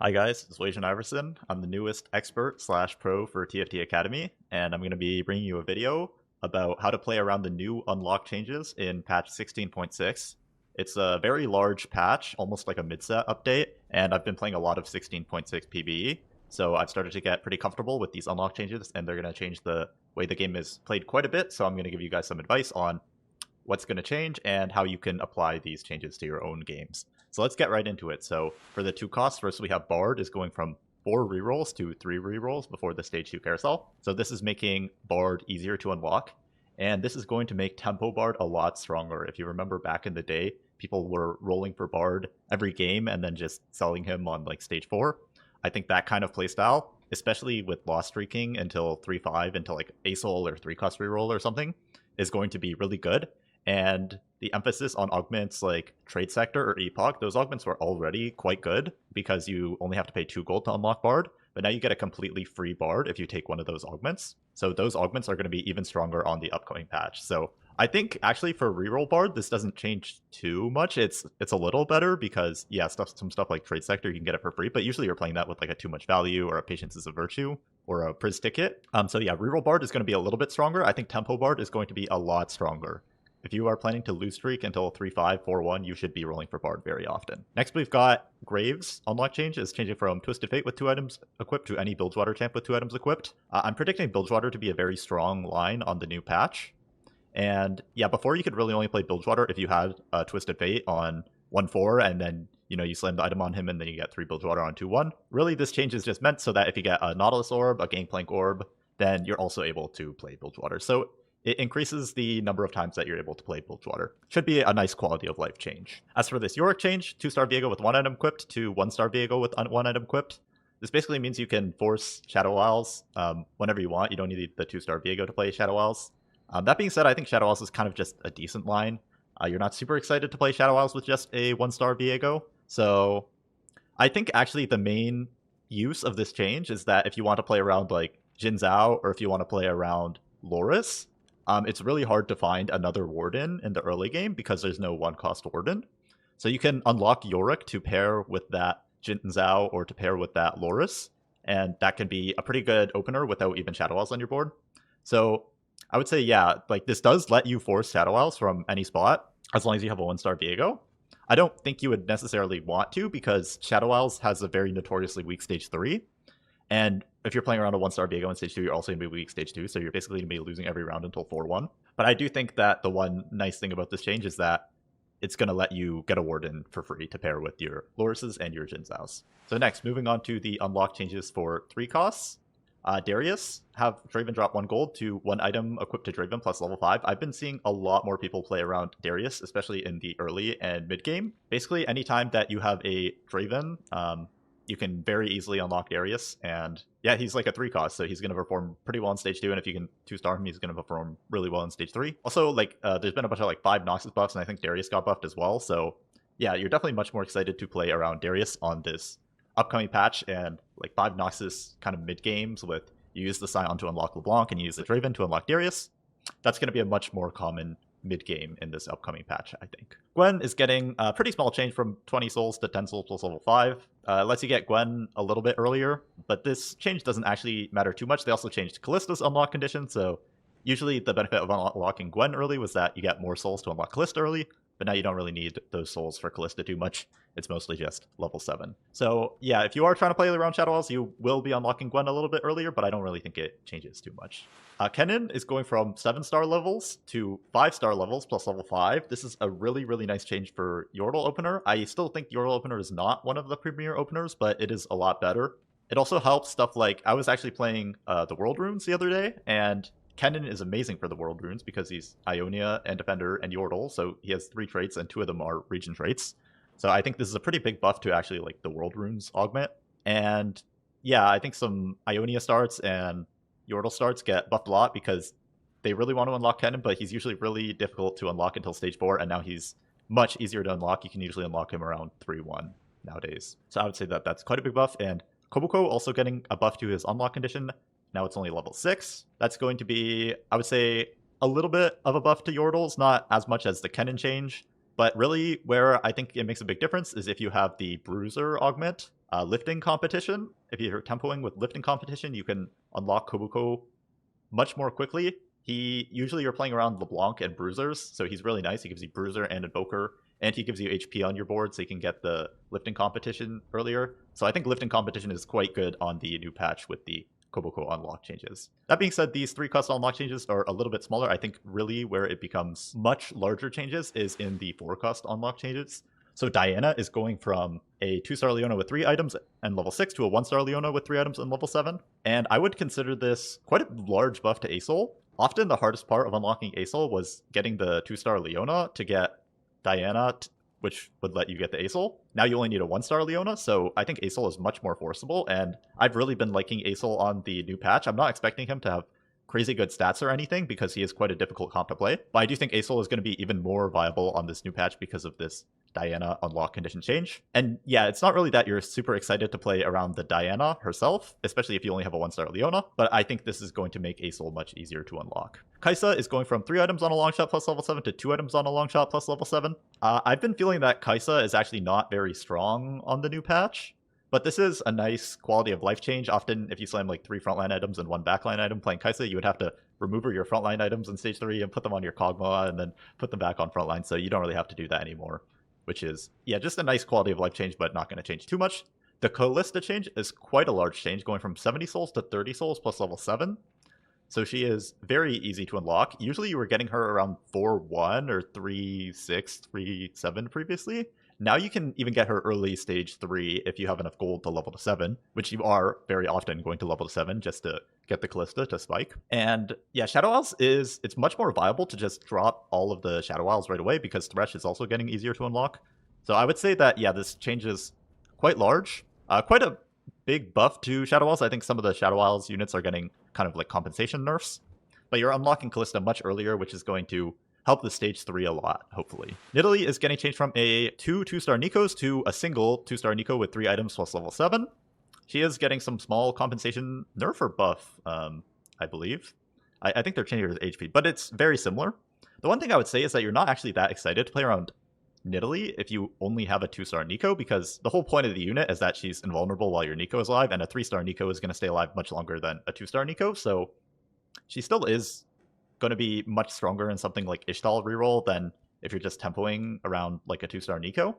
Hi guys, it's Wasianiverson. I'm the newest expert slash pro for TFTAcademy, and I'm going to be bringing you a video about how to play around the new unlock changes in patch 16.6. It's a very large patch, almost like a mid-set update, and I've been playing a lot of 16.6 PvE, so I've started to get pretty comfortable with these unlock changes, and they're going to change the way the game is played quite a bit, so I'm going to give you guys some advice on what's going to change and how you can apply these changes to your own games. So let's get right into it. So for the two costs, first we have Bard is going from 4 rerolls to 3 rerolls before the stage 2 carousel. So this is making Bard easier to unlock. And this is going to make Tempo Bard a lot stronger. If you remember back in the day, people were rolling for Bard every game and then just selling him on like stage 4. I think that kind of playstyle, especially with lost streaking until 3-5, until like ASOL or 3-cost reroll or something, is going to be really good. And the emphasis on augments like Trade Sector or Epoch, those augments were already quite good because you only have to pay 2 gold to unlock Bard, but now you get a completely free Bard if you take one of those augments. So those augments are going to be even stronger on the upcoming patch. So I think actually for reroll Bard, this doesn't change too much. It's a little better because, yeah, some stuff like Trade Sector, you can get it for free, but usually you're playing that with like a too much value or a Patience is a Virtue or a Priz ticket. So yeah, reroll Bard is going to be a little bit stronger. I think Tempo Bard is going to be a lot stronger. If you are planning to lose streak until 3-5, 4-1, you should be rolling for Bard very often. Next, we've got Graves. Unlock change is changing from Twisted Fate with 2 items equipped to any Bilgewater champ with 2 items equipped. I'm predicting Bilgewater to be a very strong line on the new patch. And yeah, before you could really only play Bilgewater if you had Twisted Fate on 1-4 and then you slam the item on him and then you get 3 Bilgewater on 2-1. Really, this change is just meant so that if you get a Nautilus Orb, a Gangplank Orb, then you're also able to play Bilgewater. So it increases the number of times that you're able to play Bilgewater. Should be a nice quality of life change. As for this Yorick change, 2-star Viego with 1 item equipped to 1-star Viego with 1 item equipped. This basically means you can force Shadow Isles whenever you want. You don't need the 2-star Viego to play Shadow Isles. That being said, I think Shadow Isles is kind of just a decent line. You're not super excited to play Shadow Isles with just a 1-star Viego. So I think actually the main use of this change is that if you want to play around like Jin Zhao or if you want to play around Loris, it's really hard to find another Warden in the early game because there's no 1-cost Warden. So you can unlock Yorick to pair with that Jin Zhao or to pair with that Loris, and that can be a pretty good opener without even Shadow Isles on your board. So I would say, yeah, like this does let you force Shadow Isles from any spot as long as you have a 1-star Viego. I don't think you would necessarily want to because Shadow Isles has a very notoriously weak stage 3. And if you're playing around a 1-star Viego in stage 2, you're also going to be weak stage 2, so you're basically going to be losing every round until 4-1. But I do think that the one nice thing about this change is that it's going to let you get a Warden for free to pair with your Lorises and your Jin Zhaos. So next, moving on to the unlock changes for 3 costs. Darius, have Draven drop 1 gold to 1 item equipped to Draven plus level 5. I've been seeing a lot more people play around Darius, especially in the early and mid game. Basically, anytime that you have a Draven, you can very easily unlock Darius, and yeah, he's like a 3-cost, so he's going to perform pretty well in stage 2, and if you can 2-star him, he's going to perform really well in stage 3. Also, like, there's been a bunch of like 5 Noxus buffs, and I think Darius got buffed as well, so yeah, you're definitely much more excited to play around Darius on this upcoming patch, and like 5 Noxus kind of mid-games with you use the Scion to unlock LeBlanc, and you use the Draven to unlock Darius. That's going to be a much more common mid-game in this upcoming patch, I think. Gwen is getting a pretty small change from 20 souls to 10 souls plus level 5. Lets you get Gwen a little bit earlier, but this change doesn't actually matter too much. They also changed Callista's unlock condition, so usually the benefit of unlocking Gwen early was that you get more souls to unlock Callista early, but now you don't really need those souls for Callista too much. It's mostly just level 7. So yeah, if you are trying to play around Shadow Isles, you will be unlocking Gwen a little bit earlier, but I don't really think it changes too much. Kennen is going from 7-star levels to 5-star levels plus level 5. This is a really, really nice change for Yordle Opener. I still think Yordle Opener is not one of the premier openers, but it is a lot better. It also helps stuff like, I was actually playing the World Runes the other day, and Kennen is amazing for the World Runes because he's Ionia and Defender and Yordle, so he has 3 traits and 2 of them are region traits. So I think this is a pretty big buff to actually like the World Runes augment. And yeah, I think some Ionia starts and Yordle starts get buffed a lot because they really want to unlock Kennen, but he's usually really difficult to unlock until stage 4, and now he's much easier to unlock. You can usually unlock him around 3-1 nowadays. So I would say that that's quite a big buff, and Kobuko also getting a buff to his unlock condition. Now it's only level 6. That's going to be, I would say, a little bit of a buff to Yordles, not as much as the Kennen change, but really where I think it makes a big difference is if you have the Bruiser augment. lifting competition. If you're tempoing with lifting competition, you can unlock Kobuko much more quickly. Usually you're playing around LeBlanc and Bruisers, so he's really nice. He gives you Bruiser and Invoker, and he gives you HP on your board, so you can get the lifting competition earlier. So I think lifting competition is quite good on the new patch with the Koboko unlock changes. That being said, these 3 custom unlock changes are a little bit smaller. I think really where it becomes much larger changes is in the 4 cost unlock changes. So Diana is going from a 2-star Leona with 3 items and level 6 to a 1-star Leona with 3 items and level 7. And I would consider this quite a large buff to Asol. Often the hardest part of unlocking Asol was getting the 2-star Leona to get Diana, which would let you get the Asol. Now you only need a 1-star Leona, so I think Asol is much more forcible, and I've really been liking Asol on the new patch. I'm not expecting him to have crazy good stats or anything because he is quite a difficult comp to play, but I do think Asol is going to be even more viable on this new patch because of this Diana unlock condition change. And yeah, it's not really that you're super excited to play around the Diana herself, especially if you only have a 1-star Leona, but I think this is going to make Asol much easier to unlock. Kaisa is going from 3 items on a long shot plus level 7 to 2 items on a long shot plus level 7. I've been feeling that Kaisa is actually not very strong on the new patch, but this is a nice quality of life change. Often, if you slam like 3 frontline items and 1 backline item playing Kaisa, you would have to remove your frontline items in stage 3 and put them on your Kog'Maw and then put them back on frontline, so you don't really have to do that anymore, which is, yeah, just a nice quality of life change, but not going to change too much. The Callista change is quite a large change, going from 70 souls to 30 souls plus level 7. So she is very easy to unlock. Usually you were getting her around 4-1 or 3-6, 3-7 previously. Now you can even get her early stage 3 if you have enough gold to level to 7, which you are very often going to level to 7 just to get the Callista to spike. And yeah, Shadow Isles it's much more viable to just drop all of the Shadow Isles right away because Thresh is also getting easier to unlock. So I would say that, yeah, this change is quite large. Quite a big buff to Shadow Isles. I think some of the Shadow Isles units are getting kind of like compensation nerfs, but you're unlocking Callista much earlier, which is going to help the stage 3 a lot, hopefully. Nidalee is getting changed from a 2 2-star Nikos to a single 2-star Nico with 3 items plus level 7. She is getting some small compensation nerf or buff, I believe. I think they're changing her HP, but it's very similar. The one thing I would say is that you're not actually that excited to play around Nidalee if you only have a 2-star Nico, because the whole point of the unit is that she's invulnerable while your Nico is alive, and a 3-star Nico is going to stay alive much longer than a 2-star Nico, so she still is going to be much stronger in something like Ishtal reroll than if you're just tempoing around like a 2-star Nico.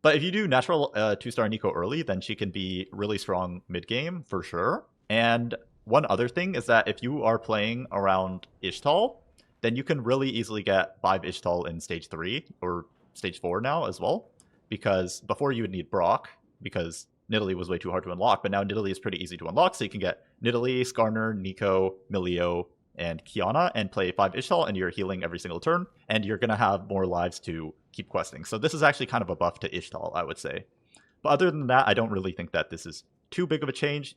But if you do natural 2-star Nico early, then she can be really strong mid-game for sure. And one other thing is that if you are playing around Ishtal, then you can really easily get 5 Ishtal in stage 3 or stage 4 now as well, because before you would need Brock because Nidalee was way too hard to unlock, but now Nidalee is pretty easy to unlock, so you can get Nidalee, Skarner, Nico, Milio, and Kiana and play 5 Ishtal, and you're healing every single turn, and you're going to have more lives to keep questing. So this is actually kind of a buff to Ishtal, I would say. But other than that, I don't really think that this is too big of a change.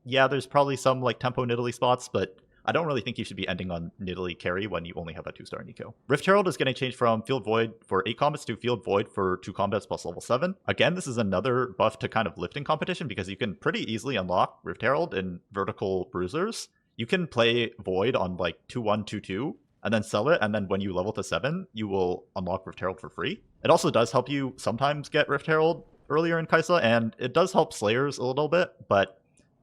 Yeah, there's probably some like tempo Nidalee spots, but I don't really think you should be ending on Nidalee carry when you only have a 2-star Nico. Rift Herald is getting changed from Field Void for 8 combats to Field Void for 2 combats plus level 7. Again, this is another buff to kind of lifting competition because you can pretty easily unlock Rift Herald in vertical bruisers. You can play Void on like 2-1, 2-2, and then sell it, and then when you level to 7, you will unlock Rift Herald for free. It also does help you sometimes get Rift Herald earlier in Kaisa, and it does help Slayers a little bit, but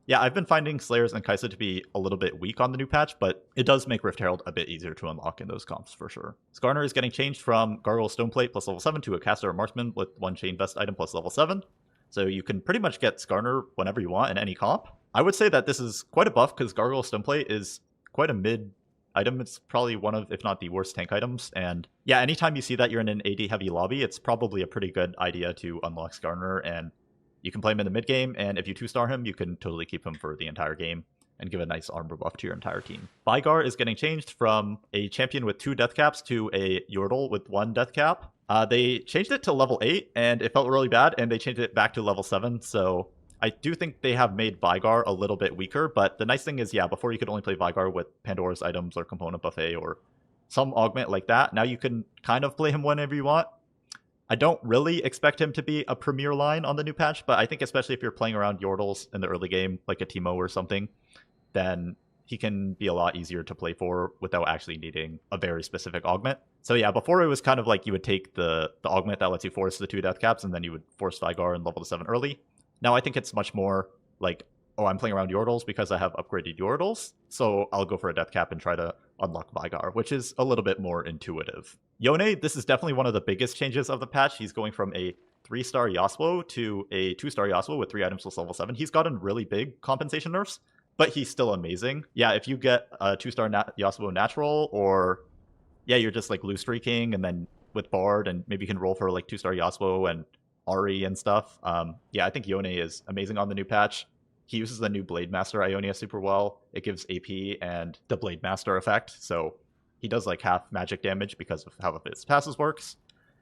yeah, I've been finding Slayers and Kaisa to be a little bit weak on the new patch, but it does make Rift Herald a bit easier to unlock in those comps for sure. Skarner is getting changed from Gargoyle Stoneplate plus level 7 to a Caster or Marksman with 1 Chain Vest item plus level 7. So you can pretty much get Skarner whenever you want in any comp. I would say that this is quite a buff because Gargoyle Stoneplate is quite a mid item. It's probably one of, if not the worst tank items. And yeah, anytime you see that you're in an AD heavy lobby, it's probably a pretty good idea to unlock Skarner, and you can play him in the mid game, and if you 2-star him, you can totally keep him for the entire game and give a nice armor buff to your entire team. Vigar is getting changed from a champion with 2 death caps to a Yordle with 1 death cap. They changed it to level 8, and it felt really bad, and they changed it back to level 7, so I do think they have made Vigar a little bit weaker, but the nice thing is, yeah, before you could only play Vigar with Pandora's items or Component Buffet or some augment like that. Now you can kind of play him whenever you want. I don't really expect him to be a premier line on the new patch, but I think especially if you're playing around Yordles in the early game, like a Teemo or something, then he can be a lot easier to play for without actually needing a very specific augment. So yeah, before it was kind of like you would take the augment that lets you force the 2 death caps, and then you would force Vigar and level to 7 early. Now I think it's much more like, oh, I'm playing around Yordles because I have upgraded Yordles, so I'll go for a Death Cap and try to unlock Vigar, which is a little bit more intuitive. Yone, this is definitely one of the biggest changes of the patch. He's going from a 3-star Yasuo to a 2-star Yasuo with 3 items plus level 7. He's gotten really big compensation nerfs, but he's still amazing. Yeah, if you get a 2-star Yasuo natural, or yeah, you're just like loose streaking, and then with Bard, and maybe you can roll for like 2-star Yasuo and Ari and stuff. Yeah, I think Yone is amazing on the new patch. He uses the new Blade Master Ionia super well. It gives AP and the Blade Master effect, so he does like half magic damage because of how his passes works.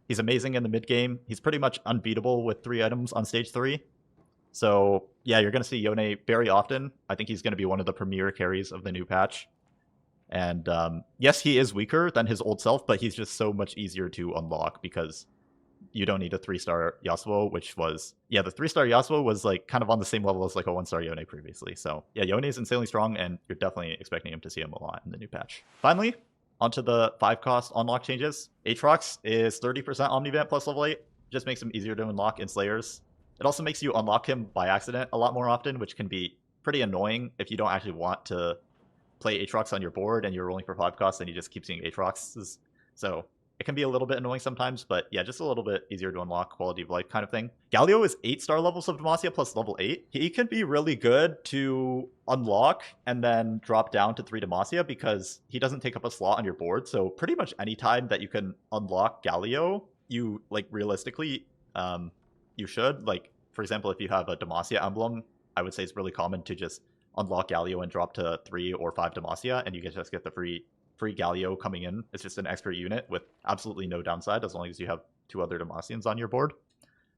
He's amazing in the mid game. He's pretty much unbeatable with 3 items on stage 3. So yeah, you're going to see Yone very often. I think he's going to be one of the premier carries of the new patch. And yes, he is weaker than his old self, but he's just so much easier to unlock because you don't need a 3-star Yasuo, which was, yeah, the 3-star Yasuo was like kind of on the same level as like a 1-star Yone previously. So yeah, Yone is insanely strong, and you're definitely expecting him to see him a lot in the new patch. Finally, onto the 5-cost unlock changes. Aatrox is 30% Omnivamp plus level 8. Just makes him easier to unlock in Slayers. It also makes you unlock him by accident a lot more often, which can be pretty annoying if you don't actually want to play Aatrox on your board and you're rolling for 5 costs and you just keep seeing Aatroxes. So it can be a little bit annoying sometimes, but yeah, just a little bit easier to unlock, quality of life kind of thing. Galio is 8-star levels of Demacia plus level 8. He can be really good to unlock and then drop down to 3 Demacia because he doesn't take up a slot on your board. So pretty much any time that you can unlock Galio, you like realistically, you should. Like, for example, if you have a Demacia emblem, I would say it's really common to just unlock Galio and drop to 3 or 5 Demacia, and you can just get the free Galio coming in. It's just an extra unit with absolutely no downside as long as you have 2 other Demacians on your board.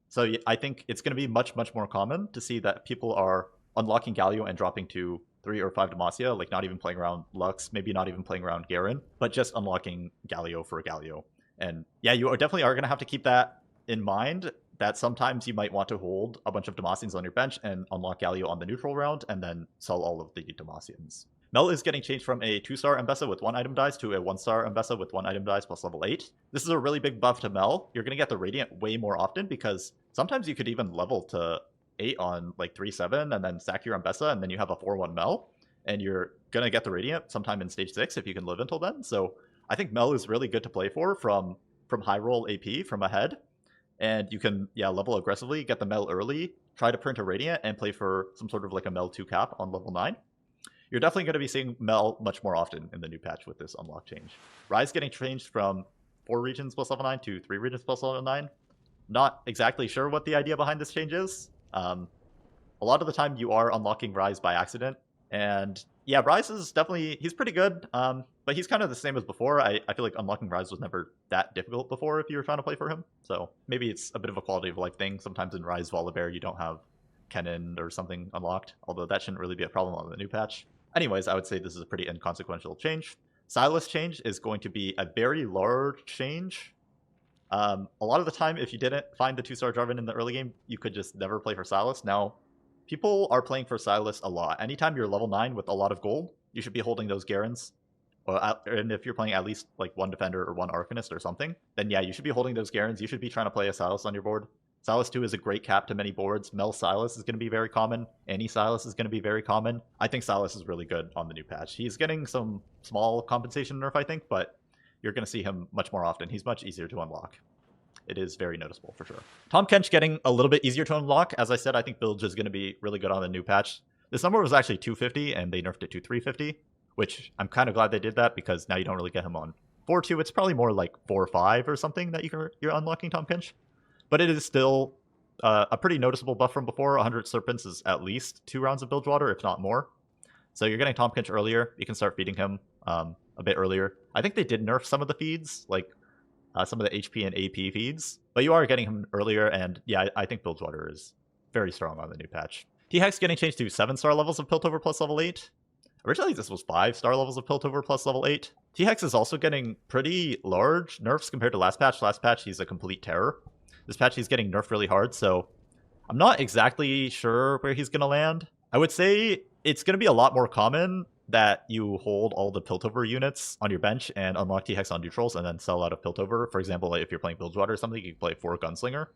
So I think it's going to be much, much more common to see that people are unlocking Galio and dropping to 3 or 5 Demacia, like not even playing around Lux, maybe not even playing around Garen, but just unlocking Galio for Galio. And yeah, you definitely are going to have to keep that in mind, that sometimes you might want to hold a bunch of Demacians on your bench and unlock Galio on the neutral round, and then sell all of the Demacians. Mel is getting changed from a 2-star Mbessa with 1 item dice to a 1-star Mbessa with 1 item dice plus level 8. This is a really big buff to Mel. You're going to get the Radiant way more often because sometimes you could even level to 8 on like 3-7 and then sack your Mbessa, and then you have a 4-1 Mel, and you're going to get the Radiant sometime in stage 6 if you can live until then. So I think Mel is really good to play for from high roll AP from ahead. And you can, yeah, level aggressively, get the Mel early, try to print a Radiant, and play for some sort of like a Mel 2 cap on level 9. You're definitely going to be seeing Mel much more often in the new patch with this unlock change. Rise getting changed from 4 regions plus level 9 to 3 regions plus level 9. Not exactly sure what the idea behind this change is. A lot of the time you are unlocking Rise by accident. And yeah, Rise is definitely, he's pretty good, but he's kind of the same as before. I feel like unlocking Rise was never that difficult before if you were trying to play for him. So maybe it's a bit of a quality of life thing. Sometimes in Rise Volibear you don't have Kennen or something unlocked, although that shouldn't really be a problem on the new patch. Anyways, I would say this is a pretty inconsequential change. Silas change is going to be a very large change. A lot of the time, if you didn't find the 2-star Jarvan in the early game, you could just never play for Silas. Now, people are playing for Silas a lot. Anytime you're level 9 with a lot of gold, you should be holding those Garens. And if you're playing at least like 1 Defender or 1 Arcanist or something, then yeah, you should be holding those Garens. You should be trying to play a Silas on your board. Silas 2 is a great cap to many boards. Mel Silas is going to be very common. Annie Silas is going to be very common. I think Silas is really good on the new patch. He's getting some small compensation nerf, I think, but you're going to see him much more often. He's much easier to unlock. It is very noticeable for sure. Tahm Kench getting a little bit easier to unlock. As I said, I think Bilge is going to be really good on the new patch. This number was actually 250 and they nerfed it to 350, which I'm kind of glad they did that because now you don't really get him on 4-2. It's probably more like 4-5 or something that you're unlocking Tahm Kench. But it is still a pretty noticeable buff from before. 100 Serpents is at least 2 rounds of Bilgewater, if not more. So you're getting Tahm Kench earlier. You can start feeding him a bit earlier. I think they did nerf some of the feeds, like some of the HP and AP feeds. But you are getting him earlier, and yeah, I think Bilgewater is very strong on the new patch. T-Hex getting changed to 7-star levels of Piltover plus level 8. Originally, this was 5-star levels of Piltover plus level 8. T-Hex is also getting pretty large nerfs compared to last patch. Last patch, he's a complete terror. This patch, he's getting nerfed really hard, so I'm not exactly sure where he's going to land. I would say it's going to be a lot more common that you hold all the Piltover units on your bench and unlock T-Hex on neutrals and then sell out of Piltover. For example, if you're playing Bilgewater or something, you can play 4 Gunslinger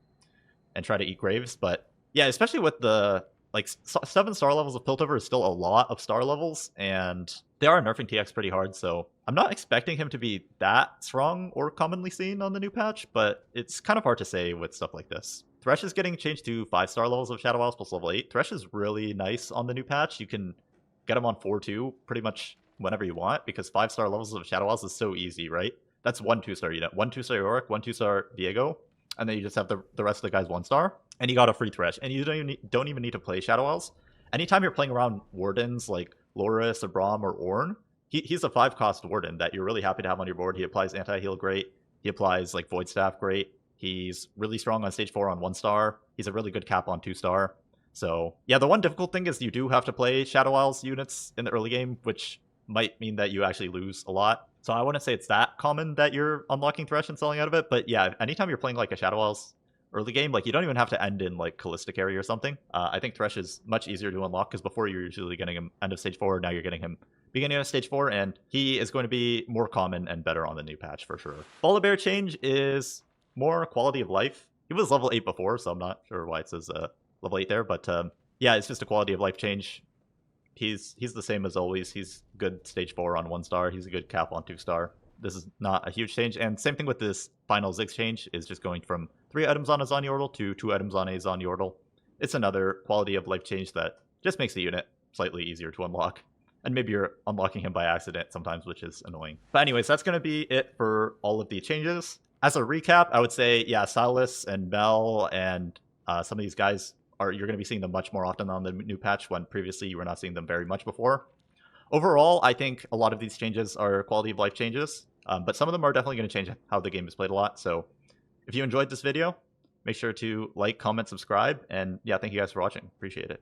and try to eat Graves, but Yeah, especially with the like 7 star levels of Piltover is still a lot of star levels, and they are nerfing TX pretty hard. So I'm not expecting him to be that strong or commonly seen on the new patch, but it's kind of hard to say with stuff like this. Thresh is getting changed to 5 star levels of Shadow Isles plus level 8. Thresh is really nice on the new patch. You can get him on 4-2 pretty much whenever you want, because 5 star levels of Shadow Isles is so easy, right? That's one 2-star unit, one 2-star Yorick, one 2-star Viego, and then you just have the rest of the guys 1-star, and you got a free Thresh, and you don't even need to play Shadow Isles. Anytime you're playing around Wardens like Loris, Abram, or Ornn, he's a 5-cost Warden that you're really happy to have on your board. He applies anti-heal great, he applies like Void Staff great, he's really strong on stage 4 on 1-star, he's a really good cap on 2-star. So yeah, the one difficult thing is you do have to play Shadow Isles units in the early game, which might mean that you actually lose a lot. So I wouldn't say it's that common that you're unlocking Thresh and selling out of it, but yeah, anytime you're playing like a Shadow Isles early game, like you don't even have to end in like Callista Carry or something. I think Thresh is much easier to unlock because before you're usually getting him end of stage 4, now you're getting him beginning of stage 4, and he is going to be more common and better on the new patch for sure. Volibear change is more quality of life. He was level 8 before, so I'm not sure why it says level 8 there, but yeah, it's just a quality of life change. He's the same as always. He's good stage 4 on 1-star. He's a good cap on 2-star. This is not a huge change. And same thing with this final Ziggs change, is just going from 3 items on a Zon Yordle to 2 items on a Zon Yordle. It's another quality of life change that just makes the unit slightly easier to unlock. And maybe you're unlocking him by accident sometimes, which is annoying. But anyways, that's going to be it for all of the changes. As a recap, I would say, yeah, Silas and Mel and some of these guys, you're going to be seeing them much more often on the new patch, when previously you were not seeing them very much before. Overall, I think a lot of these changes are quality of life changes, but some of them are definitely going to change how the game is played a lot. So if you enjoyed this video, make sure to like, comment, subscribe, and yeah, thank you guys for watching. Appreciate it.